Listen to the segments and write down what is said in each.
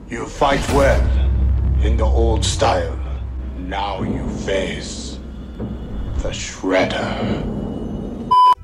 You fight well, in the old style. Now you face the Shredder.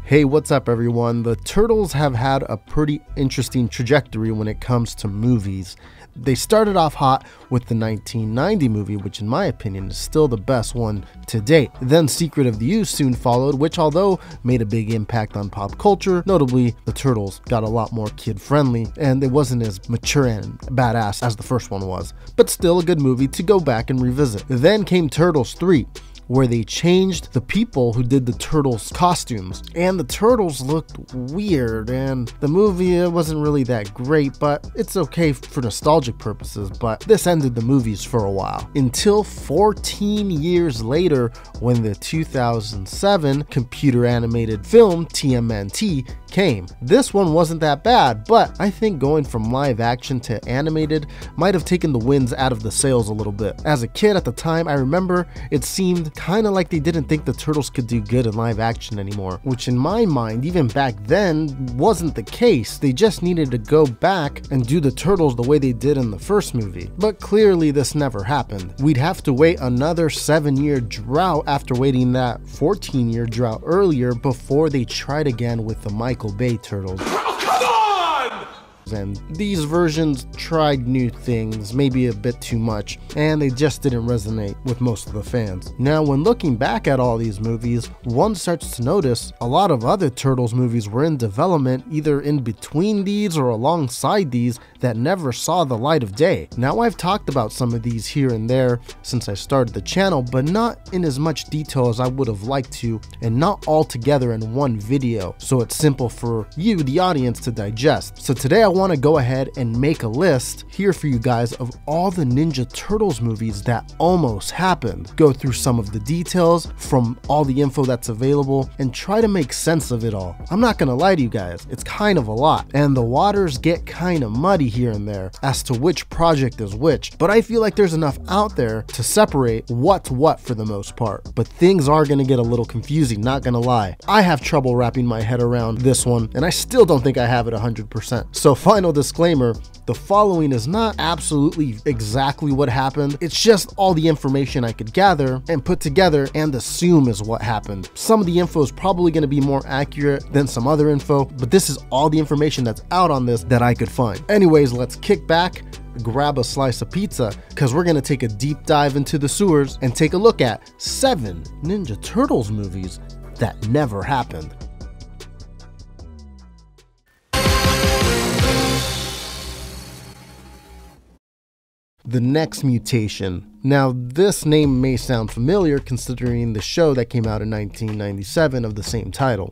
Hey, what's up everyone? The Turtles have had a pretty interesting trajectory when it comes to movies. They started off hot with the 1990 movie, which in my opinion is still the best one to date. Then Secret of the Ooze soon followed, which although made a big impact on pop culture, notably the Turtles got a lot more kid-friendly and it wasn't as mature and badass as the first one was, but still a good movie to go back and revisit. Then came Turtles 3, where they changed the people who did the Turtles costumes, and the Turtles looked weird, and the movie wasn't really that great, but it's okay for nostalgic purposes. But this ended the movies for a while, until 14 years later when the 2007 computer animated film TMNT came. This one wasn't that bad, but I think going from live action to animated might have taken the winds out of the sails a little bit. As a kid at the time, I remember it seemed kind of like they didn't think the Turtles could do good in live action anymore, which in my mind, even back then, wasn't the case. They just needed to go back and do the Turtles the way they did in the first movie. But clearly this never happened. We'd have to wait another 7-year drought after waiting that 14-year drought earlier before they tried again with the Michael Bay Turtles. And these versions tried new things, maybe a bit too much, and they just didn't resonate with most of the fans. Now, when looking back at all these movies, one starts to notice a lot of other Turtles movies were in development either in between these or alongside these that never saw the light of day. Now, I've talked about some of these here and there since I started the channel, but not in as much detail as I would have liked to, and not all together in one video, so it's simple for you, the audience, to digest. So today I want to go ahead and make a list here for you guys of all the Ninja Turtles movies that almost happened, go through some of the details from all the info that's available, and try to make sense of it all. I'm not gonna lie to you guys, it's kind of a lot, and the waters get kind of muddy here and there as to which project is which, but I feel like there's enough out there to separate what's what for the most part. But things are gonna get a little confusing, not gonna lie. I have trouble wrapping my head around this one, and I still don't think I have it 100%. So final disclaimer, the following is not absolutely exactly what happened, it's just all the information I could gather and put together and assume is what happened. Some of the info is probably going to be more accurate than some other info, but this is all the information that's out on this that I could find. Anyways, let's kick back, grab a slice of pizza, because we're going to take a deep dive into the sewers and take a look at 7 Ninja Turtles movies that never happened. The next mutation. Now, this name may sound familiar considering the show that came out in 1997 of the same title.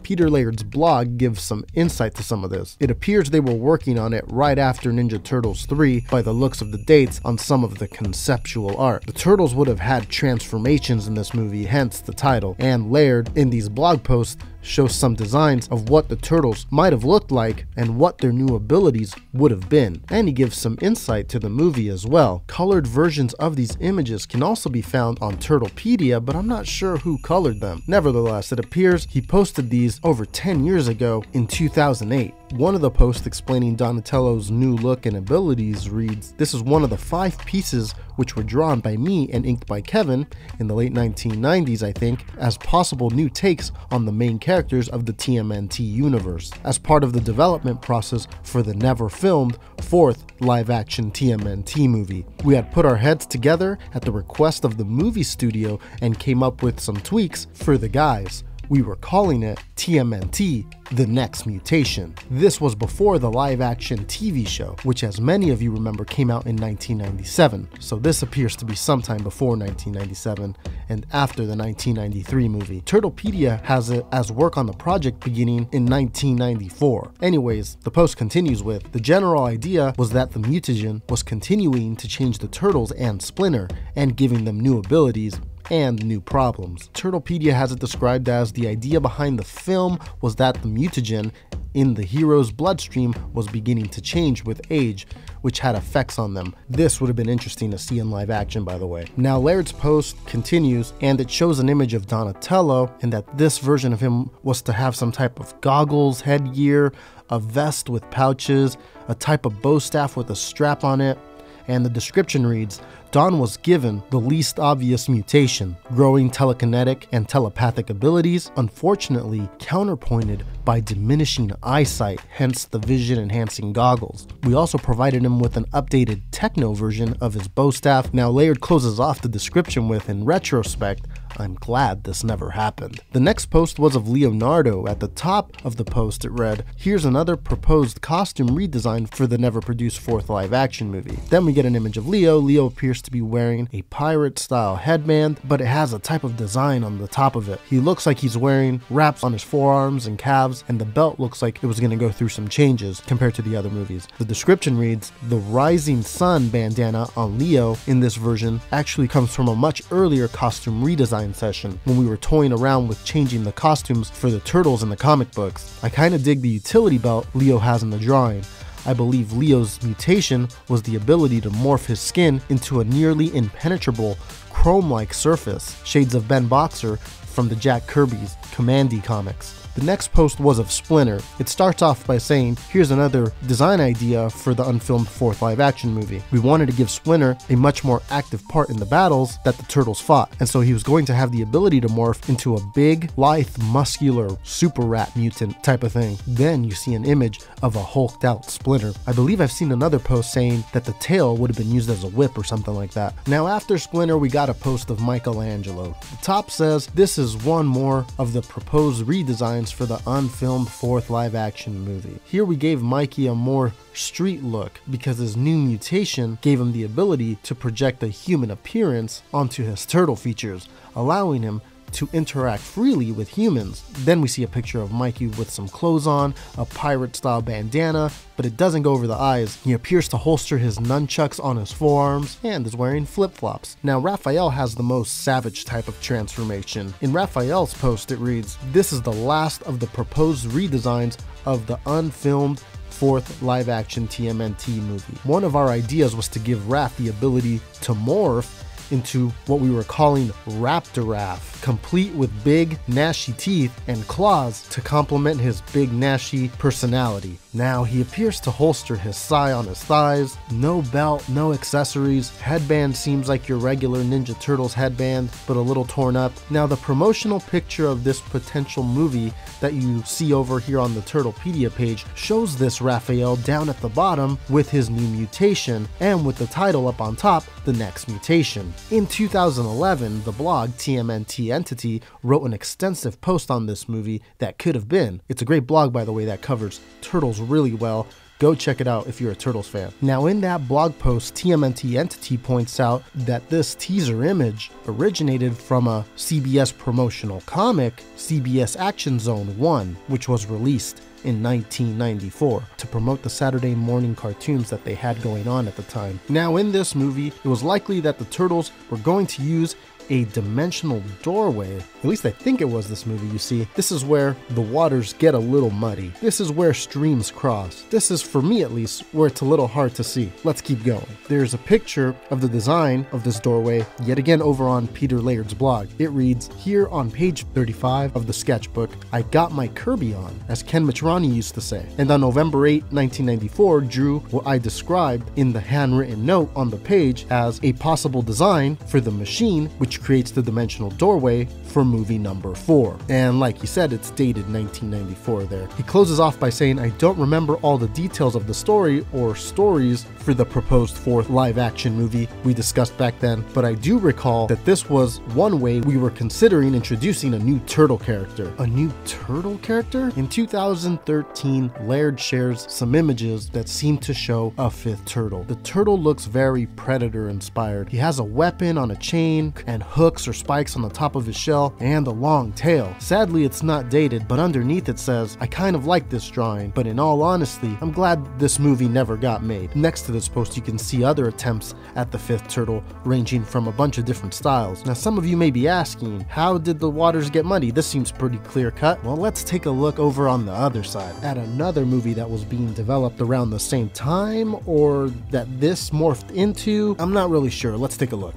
Peter Laird's blog gives some insight to some of this. It appears they were working on it right after Ninja Turtles 3 by the looks of the dates on some of the conceptual art. The Turtles would have had transformations in this movie, hence the title, and Laird in these blog posts shows some designs of what the Turtles might have looked like and what their new abilities would have been. And he gives some insight to the movie as well. Colored versions of these images can also be found on Turtlepedia, but I'm not sure who colored them. Nevertheless, it appears he posted these over 10 years ago in 2008. One of the posts explaining Donatello's new look and abilities reads, "This is one of the 5 pieces which were drawn by me and inked by Kevin in the late 1990s, I think, as possible new takes on the main characters of the TMNT universe, as part of the development process for the never-filmed 4th live-action TMNT movie. We had put our heads together at the request of the movie studio and came up with some tweaks for the guys. We were calling it TMNT The Next Mutation. This was before the live-action TV show, which as many of you remember came out in 1997, so this appears to be sometime before 1997 and after the 1993 movie. Turtlepedia has it as work on the project beginning in 1994. Anyways, the post continues with, "The general idea was that the Mutation was continuing to change the Turtles and Splinter and giving them new abilities and new problems." Turtlepedia has it described as the idea behind the film was that the mutagen in the hero's bloodstream was beginning to change with age, which had effects on them. This would have been interesting to see in live action, by the way. Now Laird's post continues, and it shows an image of Donatello, and that this version of him was to have some type of goggles, headgear, a vest with pouches, a type of bow staff with a strap on it, and the description reads, Don was given the least obvious mutation, growing telekinetic and telepathic abilities, unfortunately counterpointed by diminishing eyesight, hence the vision-enhancing goggles. We also provided him with an updated techno version of his bow staff. Now Laird closes off the description with, in retrospect, I'm glad this never happened. The next post was of Leonardo. At the top of the post it read, here's another proposed costume redesign for the never-produced fourth live-action movie. Then we get an image of Leo. Leo appears to be wearing a pirate-style headband, but it has a type of design on the top of it. He looks like he's wearing wraps on his forearms and calves, and the belt looks like it was going to go through some changes compared to the other movies. The description reads, the rising sun bandana on Leo in this version actually comes from a much earlier costume redesign session when we were toying around with changing the costumes for the turtles in the comic books. I kind of dig the utility belt Leo has in the drawing. I believe Leo's mutation was the ability to morph his skin into a nearly impenetrable chrome-like surface, shades of Ben Boxer from the Jack Kirby's Commandy comics. The next post was of Splinter. It starts off by saying, here's another design idea for the unfilmed fourth live action movie. We wanted to give Splinter a much more active part in the battles that the turtles fought, and so he was going to have the ability to morph into a big, lithe, muscular, super rat mutant type of thing. Then you see an image of a hulked out Splinter. I believe I've seen another post saying that the tail would have been used as a whip or something like that. Now after Splinter we got a post of Michelangelo. The top says, this is one more of the proposed redesigns for the unfilmed fourth live action movie. Here we gave Mikey a more street look because his new mutation gave him the ability to project a human appearance onto his turtle features, allowing him to interact freely with humans. Then we see a picture of Mikey with some clothes on, a pirate style bandana, but it doesn't go over the eyes. He appears to holster his nunchucks on his forearms and is wearing flip-flops. Now Raphael has the most savage type of transformation. In Raphael's post it reads, this is the last of the proposed redesigns of the unfilmed fourth live-action TMNT movie. One of our ideas was to give Raph the ability to morph into what we were calling Raptoraph, complete with big, gnashy teeth and claws to complement his big, gnashy personality. Now, he appears to holster his sai on his thighs, no belt, no accessories, headband seems like your regular Ninja Turtles headband, but a little torn up. Now, the promotional picture of this potential movie that you see over here on the Turtlepedia page shows this Raphael down at the bottom with his new mutation, and with the title up on top, The Next Mutation. In 2011, the blog TMNT Entity wrote an extensive post on this movie that could have been. It's a great blog, by the way, that covers Turtles really well. Go check it out if you're a Turtles fan. Now in that blog post, TMNT Entity points out that this teaser image originated from a CBS promotional comic, CBS Action Zone 1, which was released in 1994 to promote the Saturday morning cartoons that they had going on at the time. Now in this movie, it was likely that the Turtles were going to use a dimensional doorway. At least I think it was this movie, you see. This is where the waters get a little muddy. This is where streams cross. This is, for me at least, where it's a little hard to see. Let's keep going. There's a picture of the design of this doorway, yet again over on Peter Laird's blog. It reads, here on page 35 of the sketchbook, I got my Kirby on, as Ken Mitrani used to say. And on November 8, 1994, drew what I described in the handwritten note on the page as a possible design for the machine, which creates the dimensional doorway for movie number 4. And like he said, it's dated 1994 there. He closes off by saying, I don't remember all the details of the story or stories for the proposed fourth live action movie we discussed back then, but I do recall that this was one way we were considering introducing a new turtle character. A new turtle character? In 2013, Laird shares some images that seem to show a fifth turtle. The turtle looks very Predator inspired. He has a weapon on a chain and hooks or spikes on the top of his shell and a long tail. Sadly, it's not dated, but underneath it says, "I kind of like this drawing, but in all honesty, I'm glad this movie never got made." Next to this post, you can see other attempts at the fifth turtle, ranging from a bunch of different styles. Now, some of you may be asking, how did the waters get muddy? This seems pretty clear cut. Well, let's take a look over on the other side at another movie that was being developed around the same time, or that this morphed into. I'm not really sure. Let's take a look.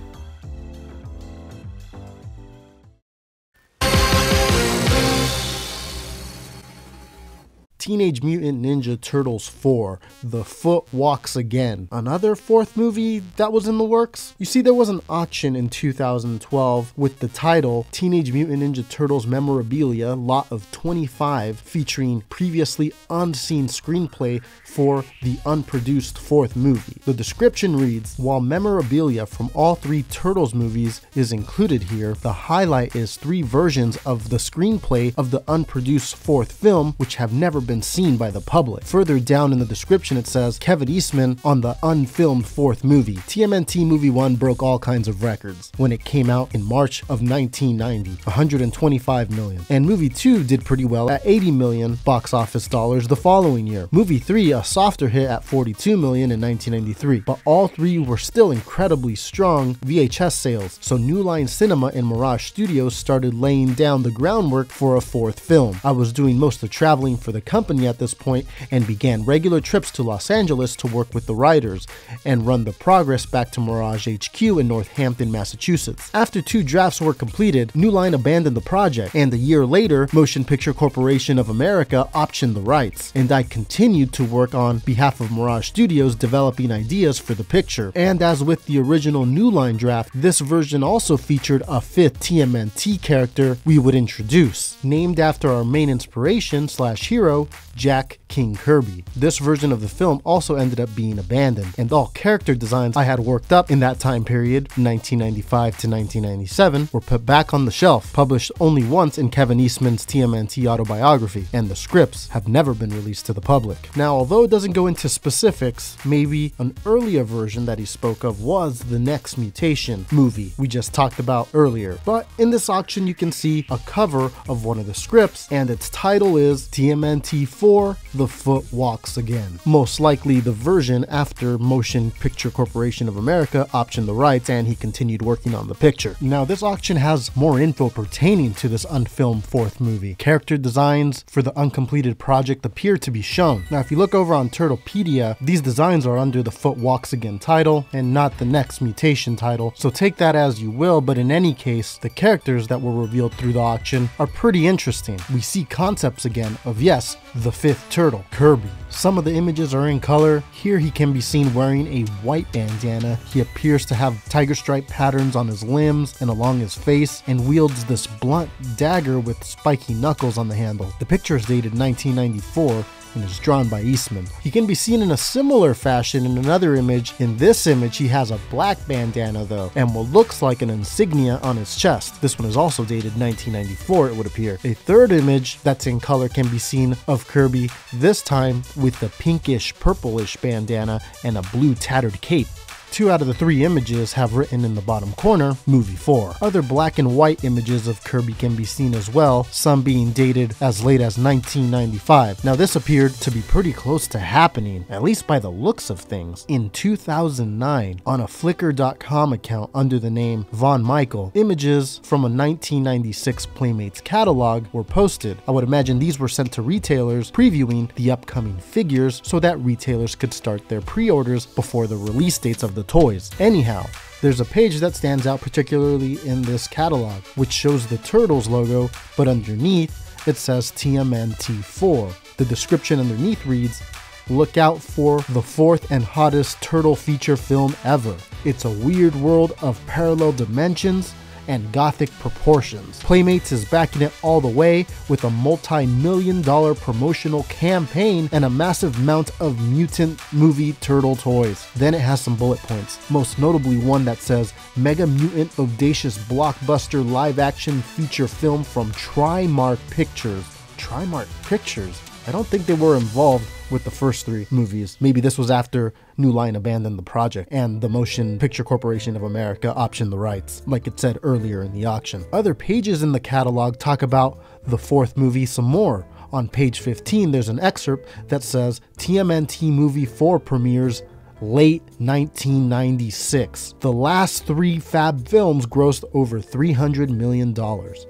Teenage Mutant Ninja Turtles 4, The Foot Walks Again. Another fourth movie that was in the works? You see, there was an auction in 2012 with the title Teenage Mutant Ninja Turtles Memorabilia Lot of 25, featuring previously unseen screenplay for the unproduced fourth movie. The description reads, while memorabilia from all three Turtles movies is included here, the highlight is 3 versions of the screenplay of the unproduced fourth film, which have never been seen by the public. Further down in the description it says, Kevin Eastman on the unfilmed fourth movie. TMNT Movie 1 broke all kinds of records when it came out in March of 1990, 125 million. And Movie 2 did pretty well at 80 million box office dollars the following year. Movie 3, a softer hit at 42 million in 1993. But all 3 were still incredibly strong VHS sales, so New Line Cinema and Mirage Studios started laying down the groundwork for a fourth film. I was doing most of the traveling for the company at this point and began regular trips to Los Angeles to work with the writers and run the progress back to Mirage HQ in Northampton, Massachusetts. After 2 drafts were completed, New Line abandoned the project, and a year later, Motion Picture Corporation of America optioned the rights, and I continued to work on behalf of Mirage Studios developing ideas for the picture. And as with the original New Line draft, this version also featured a 5th TMNT character we would introduce, named after our main inspiration / hero, Jack King Kirby. This version of the film also ended up being abandoned, and all character designs I had worked up in that time period, 1995 to 1997, were put back on the shelf, published only once in Kevin Eastman's TMNT autobiography, and the scripts have never been released to the public. Now, although it doesn't go into specifics, maybe an earlier version that he spoke of was the next Mutation movie we just talked about earlier. But in this auction, you can see a cover of one of the scripts, and its title is TMNT 4, The Foot Walks Again. Most likely the version after Motion Picture Corporation of America optioned the rights and he continued working on the picture. Now, this auction has more info pertaining to this unfilmed fourth movie. Character designs for the uncompleted project appear to be shown. Now, if you look over on Turtlepedia, these designs are under the Foot Walks Again title and not the next Mutation title, so take that as you will, but in any case, the characters that were revealed through the auction are pretty interesting. We see concepts again of, yes, the 5th turtle, Kirby. Some of the images are in color. Here he can be seen wearing a white bandana. He appears to have tiger stripe patterns on his limbs and along his face, and wields this blunt dagger with spiky knuckles on the handle. The picture is dated 1994 and is drawn by Eastman. He can be seen in a similar fashion in another image. In this image, he has a black bandana though, and what looks like an insignia on his chest. This one is also dated 1994, it would appear. A third image that's in color can be seen of Kirby, this time with a pinkish purplish bandana and a blue tattered cape. 2 out of the 3 images have written in the bottom corner, Movie 4. Other black and white images of Kirby can be seen as well, some being dated as late as 1995. Now, this appeared to be pretty close to happening, at least by the looks of things. In 2009, on a Flickr.com account under the name Von Michael, images from a 1996 Playmates catalog were posted. I would imagine these were sent to retailers previewing the upcoming figures so that retailers could start their pre-orders before the release dates of the toys. Anyhow, there's a page that stands out particularly in this catalog, which shows the Turtles logo, but underneath it says TMNT 4. The description underneath reads, "Look out for the 4th and hottest turtle feature film ever. It's a weird world of parallel dimensions and gothic proportions. Playmates is backing it all the way with a multi-million-dollar promotional campaign and a massive amount of Mutant movie turtle toys." Then it has some bullet points, most notably one that says Mega Mutant Audacious Blockbuster Live Action Feature Film from Trimark Pictures. Trimark Pictures? I don't think they were involved with the first 3 movies. Maybe this was after New Line abandoned the project and the Motion Picture Corporation of America optioned the rights, like it said earlier in the auction. Other pages in the catalog talk about the 4th movie some more. On page 15, there's an excerpt that says TMNT Movie 4 premieres late 1996. The last 3 Fab films grossed over $300 million.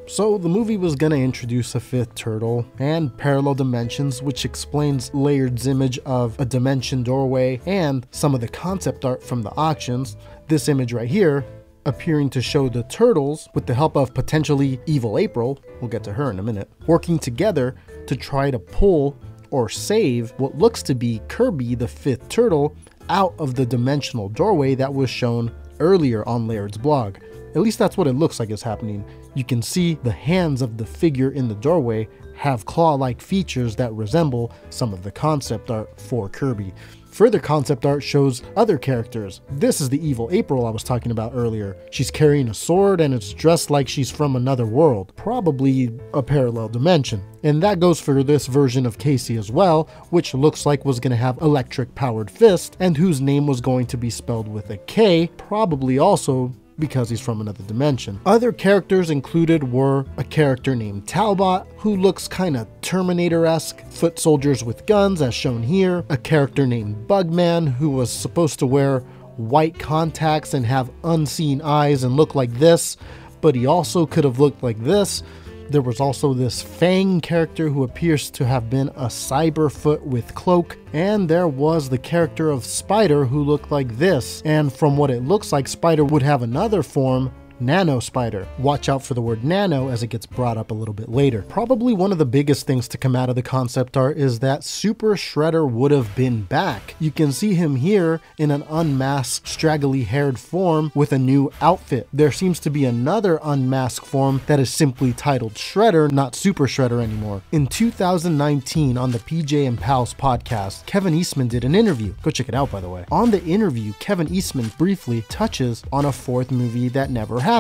So the movie was gonna introduce a 5th turtle and parallel dimensions, which explains Layard's image of a dimension doorway and some of the concept art from the auctions. This image right here appearing to show the turtles, with the help of potentially evil April, we'll get to her in a minute, working together to try to pull or save what looks to be Kirby, the 5th turtle, out of the dimensional doorway that was shown earlier on Layard's blog. At least that's what it looks like is happening. You can see the hands of the figure in the doorway have claw-like features that resemble some of the concept art for Kirby. Further concept art shows other characters. This is the evil April I was talking about earlier. She's carrying a sword and it's dressed like she's from another world, probably a parallel dimension. And that goes for this version of Casey as well, which looks like was going to have electric powered fist and whose name was going to be spelled with a K, probably also because he's from another dimension. Other characters included were a character named Talbot, who looks kinda Terminator-esque, foot soldiers with guns as shown here, a character named Bugman, who was supposed to wear white contacts and have unseen eyes and look like this, but he also could have looked like this. There was also this Fang character who appears to have been a Cyberfoot with cloak, and there was the character of Spider who looked like this, and from what it looks like, Spider would have another form, Nano Spider. Watch out for the word nano as it gets brought up a little bit later. Probably one of the biggest things to come out of the concept art is that Super Shredder would have been back. You can see him here in an unmasked, straggly haired form with a new outfit. There seems to be another unmasked form that is simply titled Shredder, not Super Shredder anymore. In 2019 on the PJ and Pals podcast, Kevin Eastman did an interview. Go check it out, by the way. On the interview, Kevin Eastman briefly touches on a 4th movie that never happened,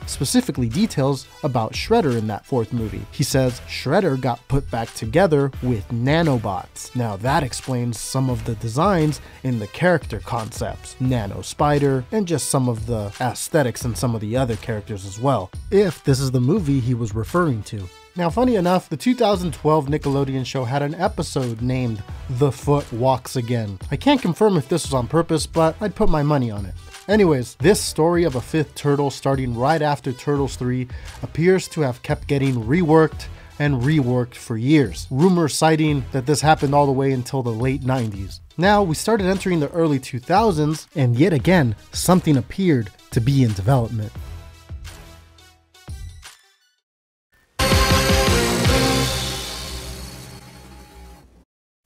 specifically details about Shredder in that 4th movie. He says Shredder got put back together with nanobots. Now that explains some of the designs in the character concepts, Nano Spider, and just some of the aesthetics in some of the other characters as well, if this is the movie he was referring to. Now, funny enough, the 2012 Nickelodeon show had an episode named The Foot Walks Again. I can't confirm if this was on purpose, but I'd put my money on it. Anyways, this story of a 5th turtle starting right after Turtles 3 appears to have kept getting reworked and reworked for years. Rumors citing that this happened all the way until the late 90s. Now, we started entering the early 2000s, and yet again, something appeared to be in development.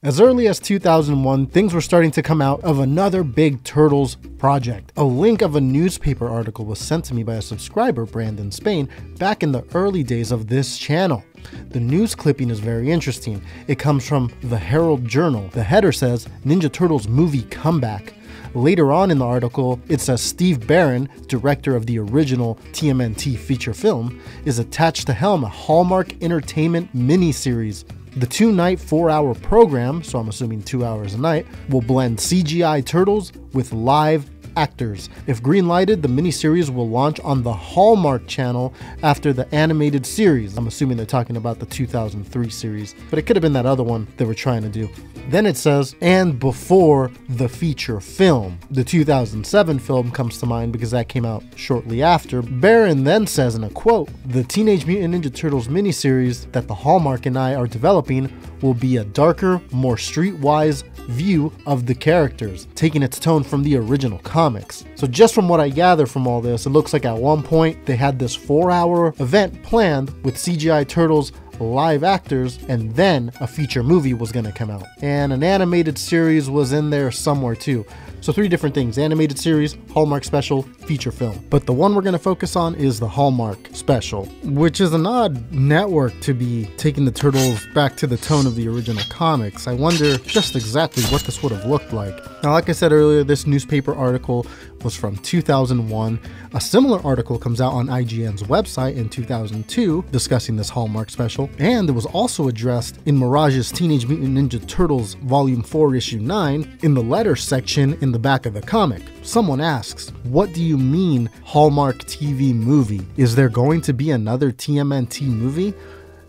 As early as 2001, things were starting to come out of another big Turtles project. A link of a newspaper article was sent to me by a subscriber, Brandon Spain, back in the early days of this channel. The news clipping is very interesting. It comes from the Herald Journal. The header says, Ninja Turtles movie comeback. Later on in the article, it says Steve Barron, director of the original TMNT feature film, is attached to helm a Hallmark Entertainment miniseries. The 2-night, 4-hour program, so I'm assuming 2 hours a night, will blend CGI turtles with live actors. If green-lighted, the miniseries will launch on the Hallmark channel after the animated series. I'm assuming they're talking about the 2003 series, but it could have been that other one they were trying to do. Then it says, and before the feature film. The 2007 film comes to mind because that came out shortly after. Barron then says in a quote, the Teenage Mutant Ninja Turtles miniseries that the Hallmark and I are developing will be a darker, more streetwise view of the characters, taking its tone from the original comics. So just from what I gather from all this, it looks like at one point they had this 4-hour event planned with CGI turtles, live actors, and then a feature movie was going to come out. And an animated series was in there somewhere too. So 3 different things: animated series, Hallmark special, feature film. But the one we're going to focus on is the Hallmark special, which is an odd network to be taking the Turtles back to the tone of the original comics. I wonder just exactly what this would have looked like. Now, like I said earlier, this newspaper article was from 2001. A similar article comes out on IGN's website in 2002 discussing this Hallmark special, and it was also addressed in Mirage's Teenage Mutant Ninja Turtles Volume 4 Issue 9 in the letters section in the back of the comic. Someone asks, "What do you mean Hallmark TV movie? Is there going to be another TMNT movie?"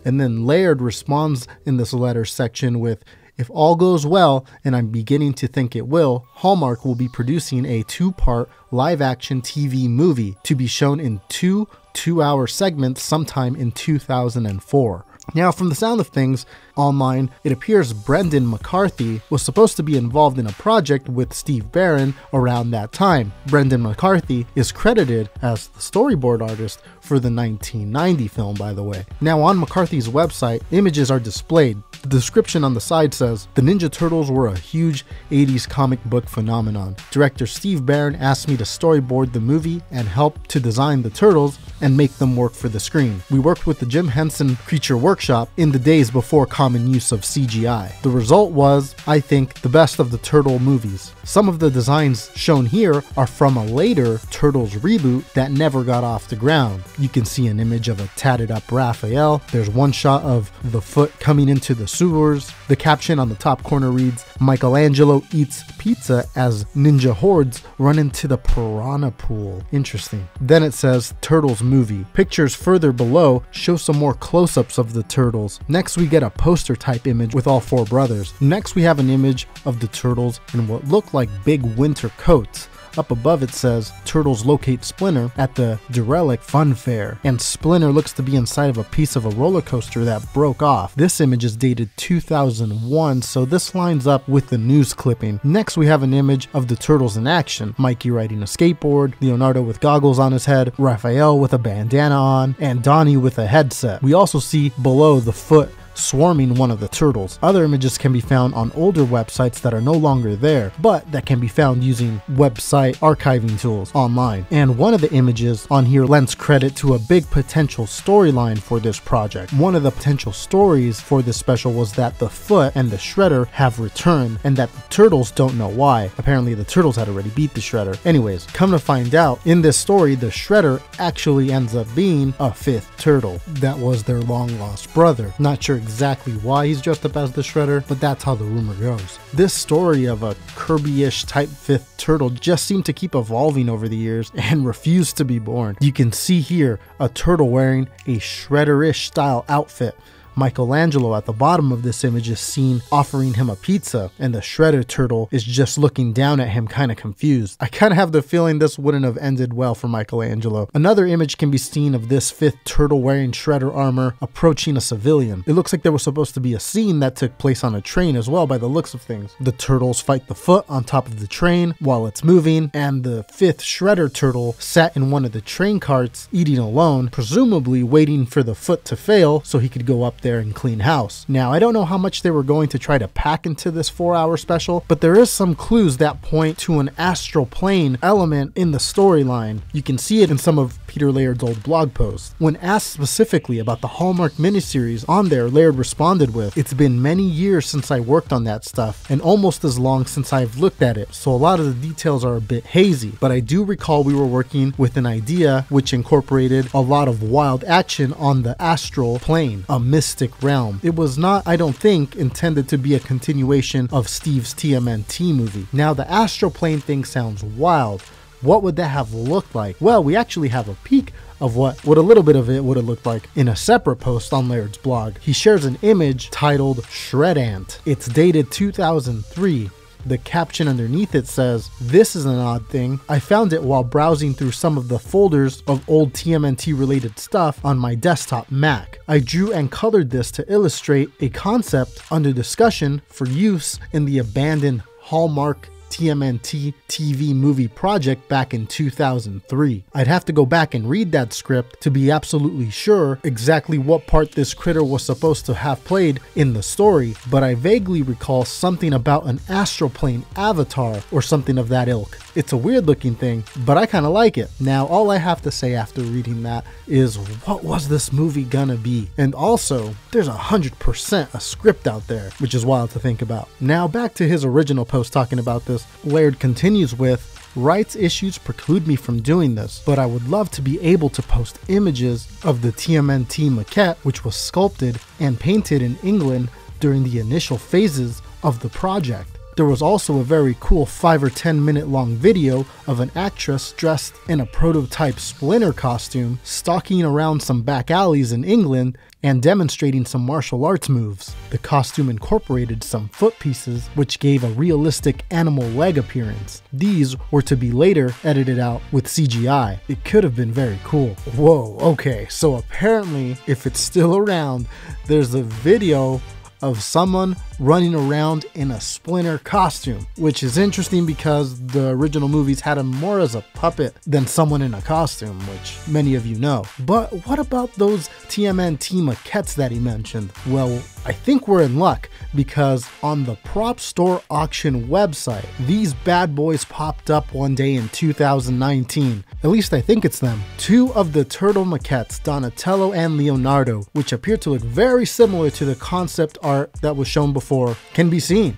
And then Laird responds in this letter section with, "If all goes well, and I'm beginning to think it will, Hallmark will be producing a 2-part live-action TV movie to be shown in 2 2-hour segments sometime in 2004. Now, from the sound of things online, it appears Brendan McCarthy was supposed to be involved in a project with Steve Barron around that time. Brendan McCarthy is credited as the storyboard artist for the 1990 film, by the way. Now, on McCarthy's website, images are displayed. The description on the side says, "The Ninja Turtles were a huge 80s comic book phenomenon. Director Steve Barron asked me to storyboard the movie and help to design the Turtles and make them work for the screen. We worked with the Jim Henson Creature Workshop in the days before common use of CGI. The result was, I think, the best of the Turtle movies. Some of the designs shown here are from a later Turtles reboot that never got off the ground. You can see an image of a tatted up Raphael. There's one shot of the foot coming into the sewers. The caption on the top corner reads, Michelangelo eats pizza as ninja hordes run into the piranha pool. Interesting. Then it says Turtles movie. Pictures further below show some more close-ups of the Turtles. Next we get a poster type image with all 4 brothers. Next we have an image of the Turtles in what look like big winter coats. Up above it says, Turtles locate Splinter at the Derelict Fun Fair, and Splinter looks to be inside of a piece of a roller coaster that broke off. This image is dated 2001, so this lines up with the news clipping. Next we have an image of the Turtles in action. Mikey riding a skateboard, Leonardo with goggles on his head, Raphael with a bandana on, and Donnie with a headset. We also see below the foot swarming one of the turtles. Other images can be found on older websites that are no longer there, but that can be found using website archiving tools online. And one of the images on here lends credit to a big potential storyline for this project. One of the potential stories for this special was that the Foot and the Shredder have returned, and that the Turtles don't know why. Apparently the Turtles had already beat the Shredder. Anyways, come to find out, in this story, the Shredder actually ends up being a 5th turtle. That was their long lost brother. Not sure exactly why he's dressed up as the Shredder, but that's how the rumor goes. This story of a Kirby-ish type 5th turtle just seemed to keep evolving over the years and refused to be born. You can see here a turtle wearing a Shredder-ish style outfit. Michelangelo at the bottom of this image is seen offering him a pizza, and the Shredder turtle is just looking down at him kind of confused. I kind of have the feeling this wouldn't have ended well for Michelangelo. Another image can be seen of this 5th turtle wearing Shredder armor approaching a civilian. It looks like there was supposed to be a scene that took place on a train as well by the looks of things. The turtles fight the Foot on top of the train while it's moving, and the 5th Shredder turtle sat in one of the train carts eating alone, presumably waiting for the Foot to fail so he could go up there and clean house. Now, I don't know how much they were going to try to pack into this 4-hour special, but there is some clues that point to an astral plane element in the storyline. You can see it in some of Peter Laird's old blog posts. When asked specifically about the Hallmark miniseries on there, Laird responded with, "It's been many years since I worked on that stuff, and almost as long since I've looked at it, so a lot of the details are a bit hazy, but I do recall we were working with an idea which incorporated a lot of wild action on the astral plane, a mystic realm. It was not, I don't think, intended to be a continuation of Steve's TMNT movie." Now, the astral plane thing sounds wild. What would that have looked like? Well, we actually have a peek of what a little bit of it would have looked like in a separate post on Laird's blog. He shares an image titled Shredant. It's dated 2003. The caption underneath it says, "This is an odd thing. I found it while browsing through some of the folders of old TMNT related stuff on my desktop Mac. I drew and colored this to illustrate a concept under discussion for use in the abandoned Hallmark TMNT TV movie project back in 2003. I'd have to go back and read that script to be absolutely sure exactly what part this critter was supposed to have played in the story, but I vaguely recall something about an astral plane avatar or something of that ilk. It's a weird looking thing, but I kind of like it. Now, all I have to say after reading that is, what was this movie gonna be? And also, there's 100% a script out there, which is wild to think about. Now, back to his original post talking about this, Laird continues with, rights issues preclude me from doing this, but I would love to be able to post images of the TMNT maquette, which was sculpted and painted in England during the initial phases of the project. There was also a very cool 5 or 10 minute long video of an actress dressed in a prototype Splinter costume, stalking around some back alleys in England and demonstrating some martial arts moves. The costume incorporated some foot pieces, which gave a realistic animal leg appearance. These were to be later edited out with CGI. It could have been very cool. Whoa, okay, so apparently, if it's still around, there's a video of someone running around in a Splinter costume, which is interesting because the original movies had him more as a puppet than someone in a costume, which many of you know. But what about those TMNT maquettes that he mentioned? Well, I think we're in luck because on the prop store auction website, these bad boys popped up one day in 2019. At least I think it's them. 2 of the turtle maquettes, Donatello and Leonardo, which appear to look very similar to the concept art that was shown before, can be seen.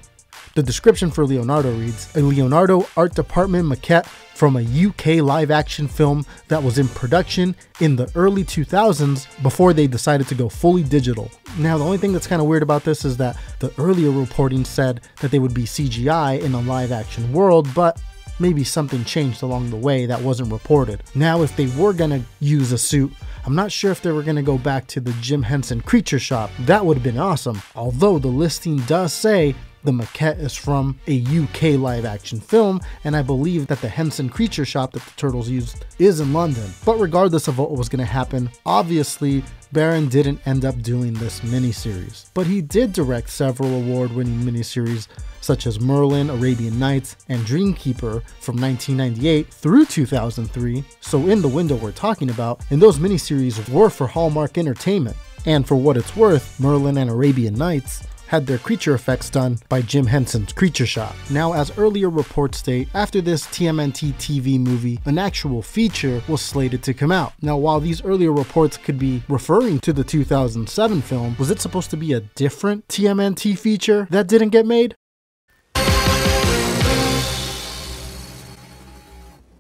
The description for Leonardo reads, a Leonardo Art Department maquette from a UK live action film that was in production in the early 2000s before they decided to go fully digital. Now, the only thing that's kind of weird about this is that the earlier reporting said that they would be CGI in a live action world, but maybe something changed along the way that wasn't reported. Now, if they were gonna use a suit, I'm not sure if they were gonna go back to the Jim Henson Creature Shop. That would have been awesome. Although the listing does say the maquette is from a UK live action film, and I believe that the Henson Creature Shop that the Turtles used is in London. But regardless of what was going to happen, obviously Barron didn't end up doing this miniseries. But he did direct several award-winning miniseries such as Merlin, Arabian Nights, and Dreamkeeper from 1998 through 2003. So in the window we're talking about, and those miniseries were for Hallmark Entertainment. And for what it's worth, Merlin and Arabian Nights had their creature effects done by Jim Henson's Creature Shop. Now, as earlier reports state, after this TMNT TV movie, an actual feature was slated to come out. Now, while these earlier reports could be referring to the 2007 film, was it supposed to be a different TMNT feature that didn't get made?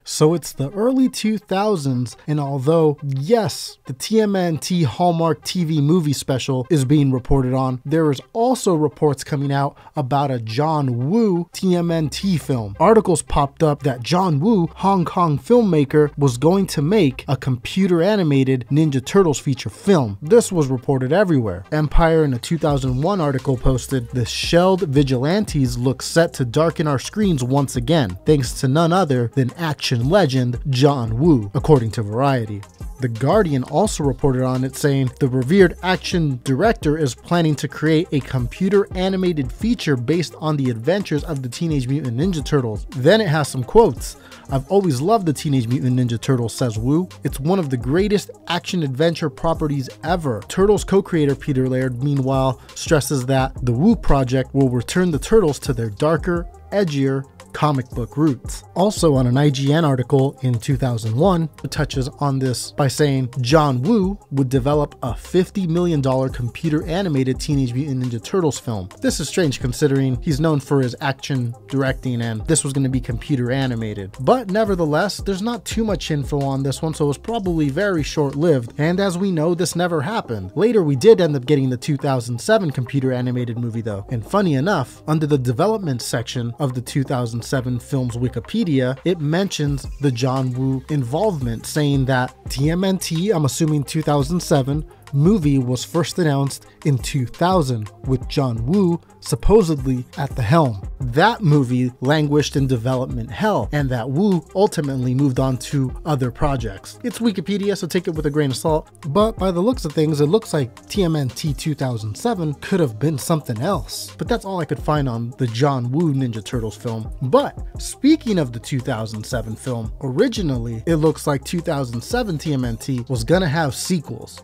So it's the early 2000s, and although, yes, the TMNT Hallmark TV movie special is being reported on, there is also reports coming out about a John Woo TMNT film. Articles popped up that John Woo, Hong Kong filmmaker, was going to make a computer-animated Ninja Turtles feature film. This was reported everywhere. Empire, in a 2001 article, posted, "The shelled vigilantes look set to darken our screens once again, thanks to none other than action legend John Woo," according to Variety. The Guardian also reported on it, saying the revered action director is planning to create a computer animated feature based on the adventures of the Teenage Mutant Ninja Turtles. Then it has some quotes. "I've always loved the Teenage Mutant Ninja Turtles," says Woo. "It's one of the greatest action adventure properties ever." Turtles co-creator Peter Laird, meanwhile, stresses that the Woo project will return the Turtles to their darker, edgier, comic book roots. Also, on an IGN article in 2001, it touches on this by saying John Woo would develop a $50 million computer animated Teenage Mutant Ninja Turtles film. This is strange considering he's known for his action directing, and this was going to be computer animated. But nevertheless, there's not too much info on this one, so it was probably very short-lived, and as we know, this never happened. Later, we did end up getting the 2007 computer animated movie though, and funny enough, under the development section of the 2007 film's Wikipedia, it mentions the John Woo involvement, saying that TMNT, I'm assuming 2007, movie was first announced in 2000 with John Woo supposedly at the helm. That movie languished in development hell, and that Woo ultimately moved on to other projects. It's Wikipedia, so take it with a grain of salt, but by the looks of things, it looks like TMNT 2007 could have been something else. But that's all I could find on the John Woo Ninja Turtles film. But speaking of the 2007 film, originally it looks like 2007 TMNT was gonna have sequels.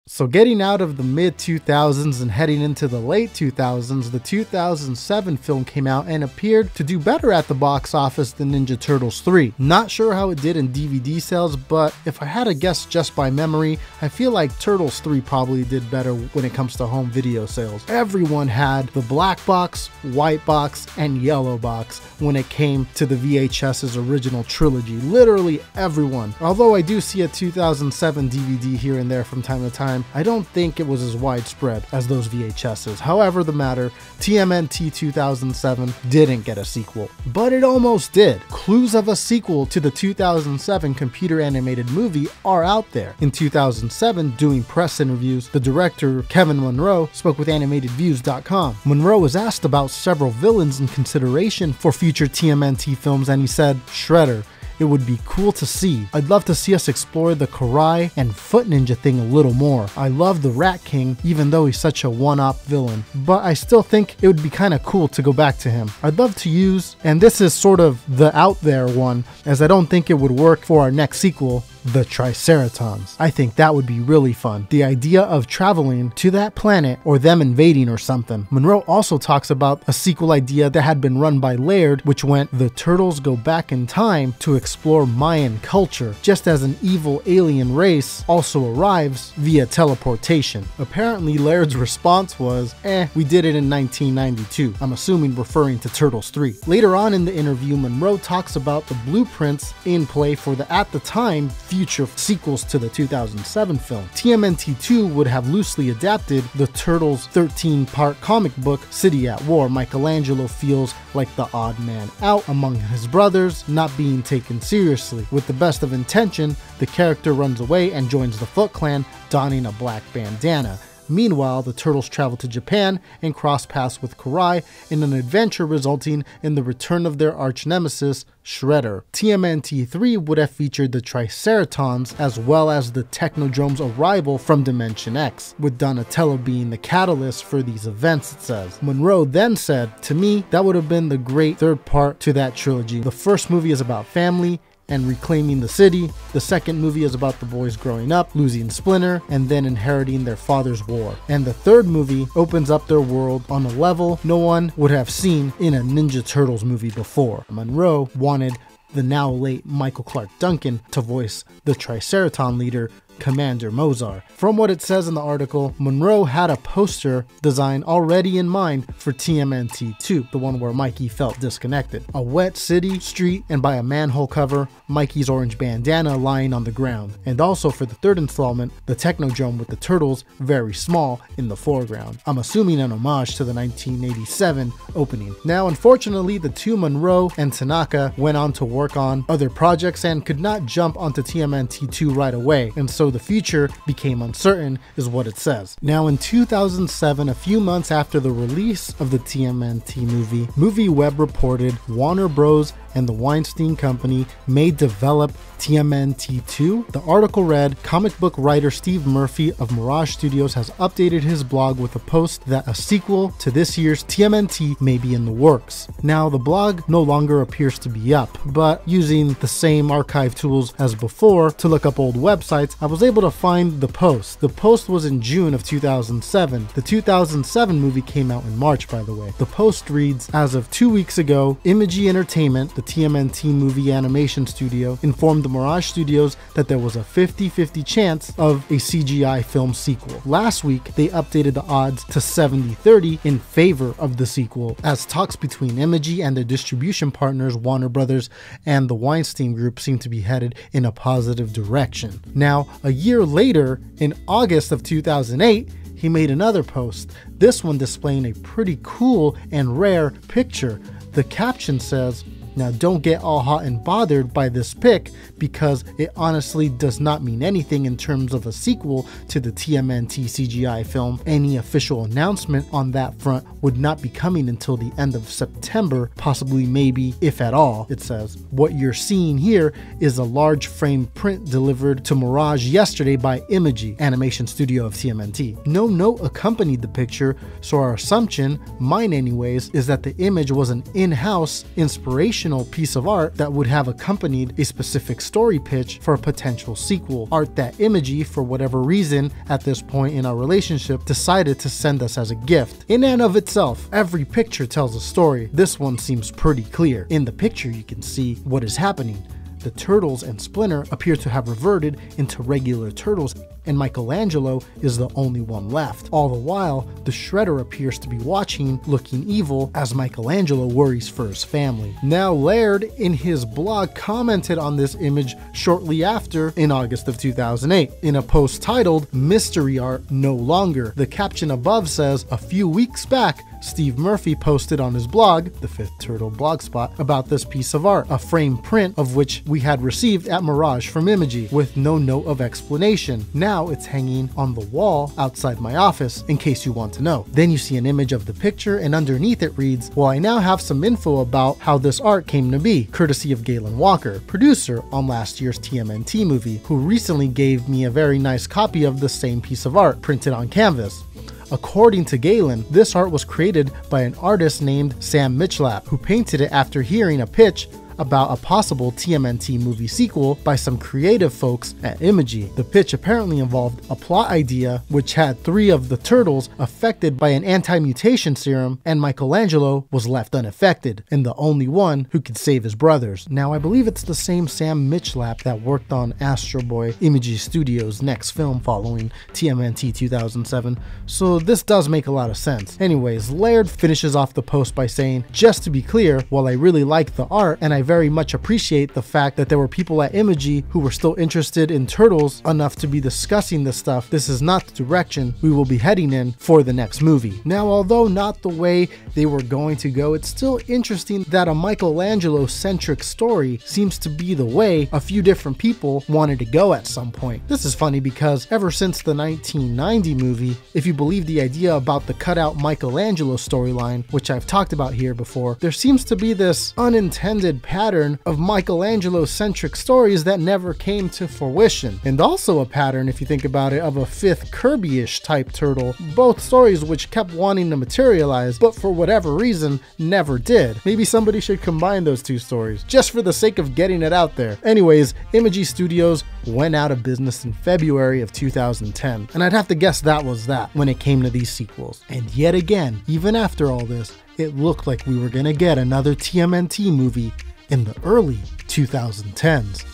So getting out of the mid-2000s and heading into the late 2000s, the 2007 film came out and appeared to do better at the box office than Ninja Turtles 3. Not sure how it did in DVD sales, but if I had to guess just by memory, I feel like Turtles 3 probably did better when it comes to home video sales. Everyone had the black box, white box, and yellow box when it came to the VHS's original trilogy. Literally everyone. Although I do see a 2007 DVD here and there from time to time, I don't think it was as widespread as those VHSs. However the matter, TMNT 2007 didn't get a sequel, but it almost did. Clues of a sequel to the 2007 computer animated movie are out there. In 2007, doing press interviews, the director Kevin Monroe spoke with AnimatedViews.com. Monroe was asked about several villains in consideration for future TMNT films, and he said, "Shredder. It would be cool to see. I'd love to see us explore the Karai and Foot Ninja thing a little more. I love the Rat King, even though he's such a one-op villain, but I still think it would be kind of cool to go back to him. I'd love to use," and this is sort of the out there one, as I don't think it would work for our next sequel, the Triceratons. I think that would be really fun. The idea of traveling to that planet or them invading or something. Monroe also talks about a sequel idea that had been run by Laird, which went the Turtles go back in time to explore Mayan culture, just as an evil alien race also arrives via teleportation. Apparently Laird's response was, we did it in 1992. I'm assuming referring to Turtles 3. Later on in the interview, Monroe talks about the blueprints in play for the, at the time, future sequels to the 2007 film. TMNT 2 would have loosely adapted the Turtles' 13-part comic book, City at War. Michelangelo feels like the odd man out among his brothers, not being taken seriously. With the best of intention, the character runs away and joins the Foot Clan, donning a black bandana. Meanwhile, the Turtles travel to Japan and cross paths with Karai in an adventure resulting in the return of their arch-nemesis, Shredder. TMNT 3 would have featured the Triceratons as well as the Technodrome's arrival from Dimension X, with Donatello being the catalyst for these events, it says. Monroe then said, "To me, that would have been the great third part to that trilogy. The first movie is about family and reclaiming the city. The second movie is about the boys growing up, losing Splinter, and then inheriting their father's war. And the third movie opens up their world on a level no one would have seen in a Ninja Turtles movie before." Monroe wanted the now late Michael Clark Duncan to voice the Triceraton leader, Commander Mozart. From what it says in the article, Monroe had a poster design already in mind for TMNT 2, the one where Mikey felt disconnected. A wet city, street, and by a manhole cover, Mikey's orange bandana lying on the ground. And also for the third installment, the Technodrome with the Turtles very small in the foreground. I'm assuming an homage to the 1987 opening. Now, unfortunately, the two, Monroe and Tanaka, went on to work on other projects and could not jump onto TMNT 2 right away, and so the future became uncertain, is what it says. Now in 2007, a few months after the release of the TMNT movie, MovieWeb reported Warner Bros. And the Weinstein Company may develop TMNT 2. The article read, comic book writer Steve Murphy of Mirage Studios has updated his blog with a post that a sequel to this year's TMNT may be in the works. Now the blog no longer appears to be up, but using the same archive tools as before to look up old websites, I was able to find the post. The post was in June of 2007. The 2007 movie came out in March, by the way. The post reads, as of 2 weeks ago, Imagi Entertainment, the TMNT movie animation studio, informed the Mirage Studios that there was a 50-50 chance of a CGI film sequel. Last week, they updated the odds to 70-30 in favor of the sequel, as talks between Imagi and their distribution partners, Warner Brothers and the Weinstein Group, seem to be headed in a positive direction. Now, a year later, in August of 2008, he made another post, this one displaying a pretty cool and rare picture. The caption says, "Now don't get all hot and bothered by this pic because it honestly does not mean anything in terms of a sequel to the TMNT CGI film. Any official announcement on that front would not be coming until the end of September, possibly maybe if at all," it says. "What you're seeing here is a large frame print delivered to Mirage yesterday by Imagi, animation studio of TMNT. No note accompanied the picture, so our assumption, mine anyways, is that the image was an in-house inspiration piece of art that would have accompanied a specific story pitch for a potential sequel. Art that Imagi, for whatever reason at this point in our relationship, decided to send us as a gift. In and of itself, every picture tells a story. This one seems pretty clear. In the picture you can see what is happening. The turtles and Splinter appear to have reverted into regular turtles, and Michelangelo is the only one left. All the while, the Shredder appears to be watching, looking evil, as Michelangelo worries for his family. Now, Laird, in his blog, commented on this image shortly after, in August of 2008, in a post titled, "Mystery Art No Longer." The caption above says, "A few weeks back, Steve Murphy posted on his blog, the Fifth Turtle blogspot, about this piece of art, a frame print of which we had received at Mirage from Imagi, with no note of explanation. Now it's hanging on the wall outside my office, in case you want to know." Then you see an image of the picture, and underneath it reads, "Well, I now have some info about how this art came to be, courtesy of Galen Walker, producer on last year's TMNT movie, who recently gave me a very nice copy of the same piece of art, printed on canvas." According to Galen, this art was created by an artist named Sam Mitchlap, who painted it after hearing a pitch about a possible TMNT movie sequel by some creative folks at Imagi. The pitch apparently involved a plot idea which had 3 of the turtles affected by an anti-mutation serum, and Michelangelo was left unaffected, and the only one who could save his brothers. Now, I believe it's the same Sam Mitchlap that worked on Astro Boy, Imagi Studios' next film following TMNT 2007, so this does make a lot of sense. Anyways, Laird finishes off the post by saying, "Just to be clear, while I really like the art, and I very much appreciate the fact that there were people at Imagi who were still interested in turtles enough to be discussing this stuff, this is not the direction we will be heading in for the next movie." Now, although not the way they were going to go, it's still interesting that a Michelangelo-centric story seems to be the way a few different people wanted to go at some point. This is funny because ever since the 1990 movie, if you believe the idea about the cutout Michelangelo storyline, which I've talked about here before, there seems to be this unintended pattern of Michelangelo-centric stories that never came to fruition. And also a pattern, if you think about it, of a 5th Kirby-ish type turtle. Both stories which kept wanting to materialize, but for whatever reason, never did. Maybe somebody should combine those 2 stories, just for the sake of getting it out there. Anyways, Imagi Studios went out of business in February of 2010, and I'd have to guess that was that when it came to these sequels. And yet again, even after all this, it looked like we were gonna get another TMNT movie in the early 2010s.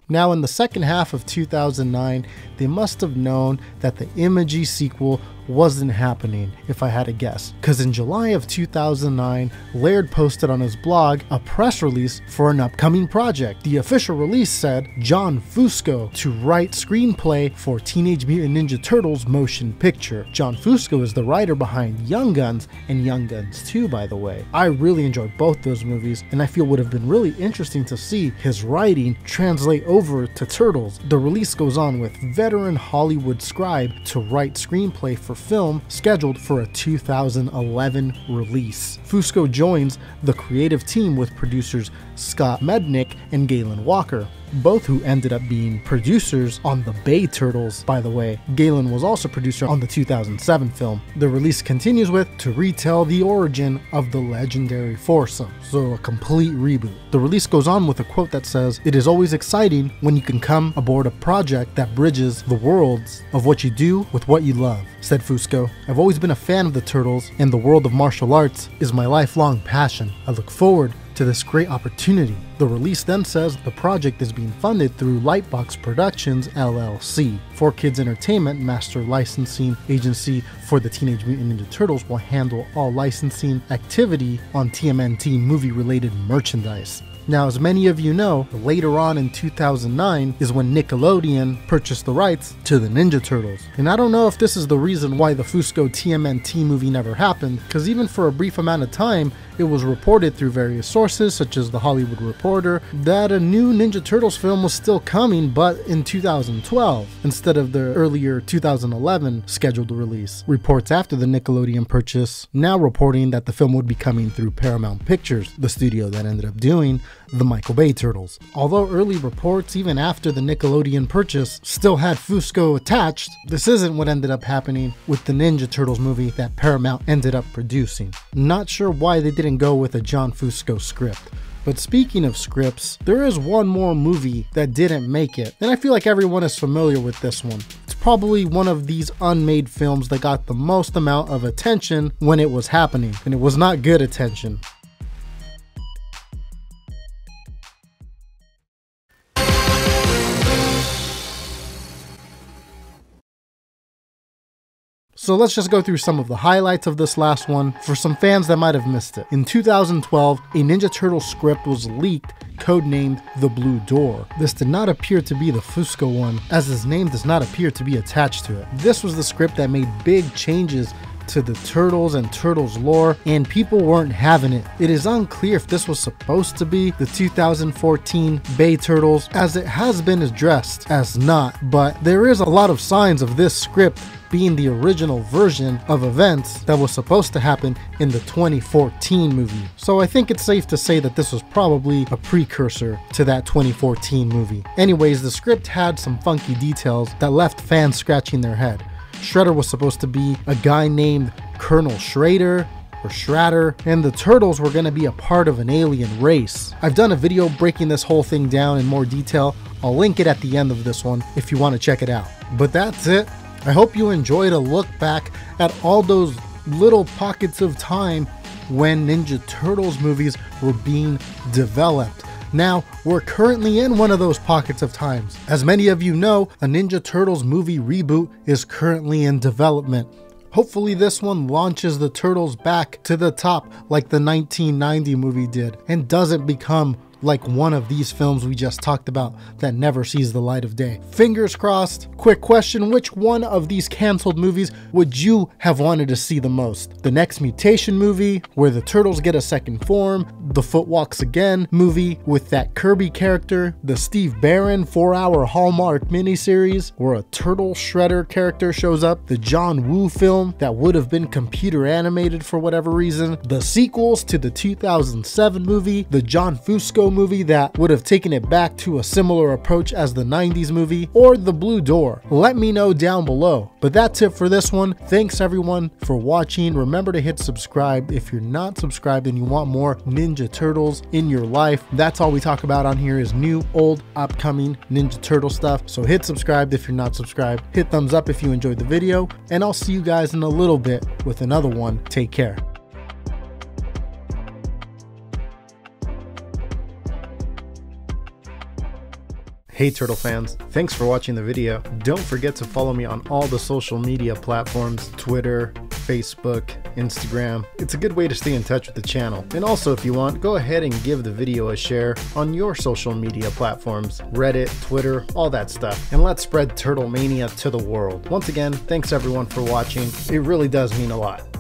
Now, in the second half of 2009, they must have known that the Imagi sequel wasn't happening, if I had to guess, because in July of 2009, Laird posted on his blog a press release for an upcoming project. The official release said John Fusco to write screenplay for Teenage Mutant Ninja Turtles motion picture. John Fusco is the writer behind Young Guns and Young Guns 2, by the way. I really enjoyed both those movies, and I feel would have been really interesting to see his writing translate over to Turtles. The release goes on with veteran Hollywood scribe to write screenplay for film scheduled for a 2011 release. Fusco joins the creative team with producers Scott Mednick and Galen Walker, both who ended up being producers on the Bay Turtles, by the way. Galen was also producer on the 2007 film. The release continues with to retell the origin of the legendary foursome, so a complete reboot. The release goes on with a quote that says, "It is always exciting when you can come aboard a project that bridges the worlds of what you do with what you love," said Fusco. "I've always been a fan of the Turtles, and the world of martial arts is my lifelong passion. I look forward to this great opportunity." The release then says the project is being funded through Lightbox Productions LLC. 4Kids Entertainment, master licensing agency for the Teenage Mutant Ninja Turtles, will handle all licensing activity on TMNT movie-related merchandise. Now, as many of you know, later on in 2009 is when Nickelodeon purchased the rights to the Ninja Turtles. And I don't know if this is the reason why the Fusco TMNT movie never happened, because even for a brief amount of time, it was reported through various sources, such as The Hollywood Reporter, that a new Ninja Turtles film was still coming, but in 2012, instead of the earlier 2011 scheduled release. Reports after the Nickelodeon purchase now reporting that the film would be coming through Paramount Pictures, the studio that ended up doing the Michael Bay Turtles. Although early reports, even after the Nickelodeon purchase, still had Fusco attached, this isn't what ended up happening with the Ninja Turtles movie that Paramount ended up producing. Not sure why they didn't go with a John Fusco script. But speaking of scripts, there is one more movie that didn't make it, and I feel like everyone is familiar with this one. It's probably one of these unmade films that got the most amount of attention when it was happening, and it was not good attention. So let's just go through some of the highlights of this last one for some fans that might have missed it. In 2012, a Ninja Turtle script was leaked, codenamed The Blue Door. This did not appear to be the Fusco one, as his name does not appear to be attached to it. This was the script that made big changes to the Turtles and Turtles lore, and people weren't having it. It is unclear if this was supposed to be the 2014 Bay Turtles, as it has been addressed as not, but there is a lot of signs of this script being the original version of events that was supposed to happen in the 2014 movie. So I think it's safe to say that this was probably a precursor to that 2014 movie. Anyways, the script had some funky details that left fans scratching their head. Shredder was supposed to be a guy named Colonel Schrader or Shredder, and the Turtles were going to be a part of an alien race. I've done a video breaking this whole thing down in more detail. I'll link it at the end of this one if you want to check it out. But that's it. I hope you enjoyed a look back at all those little pockets of time when Ninja Turtles movies were being developed. Now, we're currently in one of those pockets of times. As many of you know, a Ninja Turtles movie reboot is currently in development. Hopefully this one launches the Turtles back to the top like the 1990 movie did, and doesn't become like one of these films we just talked about that never sees the light of day. Fingers crossed. Quick question, which one of these canceled movies would you have wanted to see the most? The next Mutation movie, where the Turtles get a second form, the Foot Walks Again movie with that Kirby character, the Steve Barron 4-hour Hallmark miniseries where a Turtle Shredder character shows up, the John Woo film that would have been computer animated for whatever reason, the sequels to the 2007 movie, the John Fusco movie that would have taken it back to a similar approach as the 90s movie, or The Blue Door. Let me know down below. But that's it for this one. Thanks everyone for watching. Remember to hit subscribe if you're not subscribed and you want more Ninja Turtles in your life. That's all we talk about on here is new, old, upcoming Ninja Turtle stuff. So hit subscribe if you're not subscribed. Hit thumbs up if you enjoyed the video, and I'll see you guys in a little bit with another one. Take care. Hey Turtle fans, thanks for watching the video. Don't forget to follow me on all the social media platforms, Twitter, Facebook, Instagram. It's a good way to stay in touch with the channel. And also if you want, go ahead and give the video a share on your social media platforms, Reddit, Twitter, all that stuff. And let's spread Turtle Mania to the world. Once again, thanks everyone for watching. It really does mean a lot.